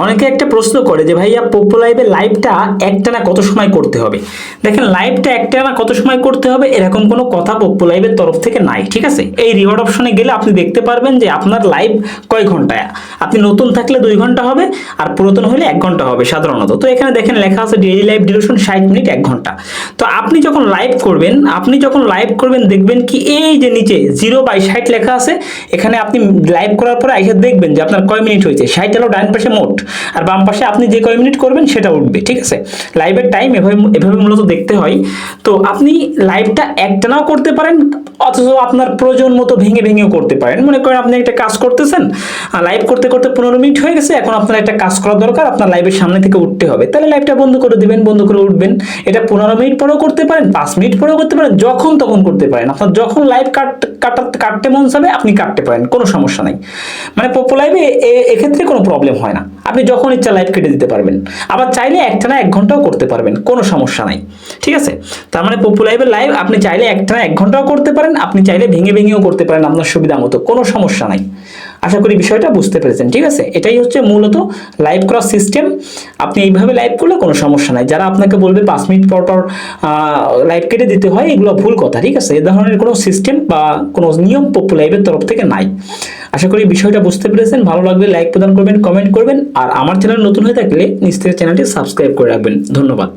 অনেকে একটা প্রশ্ন করে যে ভাইয়া পোপো লাইভে লাইভটা একটানা কত সময় করতে হবে। দেখেন, লাইভটা একটানা কত সময় করতে হবে এরকম কোনো কথা পোপো লাইভের তরফ থেকে নাই, ঠিক আছে। এই রিওয়ার্ড অপশনে গেলে আপনি দেখতে পারবেন যে আপনার লাইভ কয় ঘন্টায়। আপনি নতুন থাকলে 2 ঘন্টা হবে, আর পুরাতন হলে 1 ঘন্টা হবে সাধারণত। তো এখানে দেখেন লেখা আছে ডেইলি লাইভ ডিউরেশন 60 মিনিট 1 ঘন্টা। তো আপনি যখন লাইভ করবেন দেখবেন কি এই যে নিচে 0/60 লেখা আছে, এখানে আপনি লাইভ করার পরে আইসা দেখবেন যে আপনার কয় মিনিট হয়েছে। 60 হলো ডান পাশে মোট, আর বাম পাশে আপনি যে কয় মিনিট করবেন সেটা উঠবে, ঠিক আছে। লাইভের টাইম এভাবে এভাবে মূলত দেখতে হয়। তো আপনি লাইভটা একটানাও করতে পারেন, অথচ আপনার প্রয়োজন মতো ভেঙে ভেঙেও করতে পারেন। মনে করেন আপনি একটা কাজ করতেছেন, লাইভ করতে করতে 15 মিনিট হয়ে গেছে, এখন আপনার একটা কাজ করা দরকার, আপনার লাইভের সামনে থেকে উঠতে হবে, তাহলে লাইভটা বন্ধ করে দিবেন, বন্ধ করে উঠবেন। এটা 15 মিনিট পরেও করতে পারেন, 5 মিনিট পরেও করতে পারেন, যখন তখন করতে পারেন। আপনার যখন লাইভ কাটতে মন চাবে আপনি কাটতে পারেন, কোনো সমস্যা নাই। মানে পোপো লাইভে এক্ষেত্রে কোনো প্রবলেম হয় না, আপনি যখন ইচ্ছা লাইভ কেটে দিতে পারবেন। আবার চাইলে একটানা 1 ঘন্টাও করতে পারবেন, কোনো সমস্যা নাই, ঠিক আছে। তার মানে পোপো লাইভের লাইভ আপনি চাইলে একটানা 1 ঘন্টাও করতে পারেন, আপনি চাইলে ভেঙে ভেঙেও করতে পারেন, আপনার সুবিধা মতো, কোনো সমস্যা নাই। আশা করি বিষয়টা বুঝতে পেরেছেন, ঠিক আছে। এটাই হচ্ছে মূলত লাইভ করার সিস্টেম। আপনি এইভাবে লাইভ করলে কোনো সমস্যা নাই। যারা আপনাকে বলবে 5 মিনিট পর পর লাইভ কেটে দিতে হয়, এগুলো ভুল কথা, ঠিক আছে। এ ধরনের কোনো সিস্টেম বা কোনো নিয়ম পোপো লাইভের তরফ থেকে নাই। আশা করি বিষয়টা বুঝতে পেরেছেন। ভালো লাগলে লাইক প্রদান করবেন, কমেন্ট করবেন, আর আমার চ্যানেল নতুন হয়ে থাকলে নিশ্চয়ই চ্যানেলটি সাবস্ক্রাইব করে রাখবেন। ধন্যবাদ।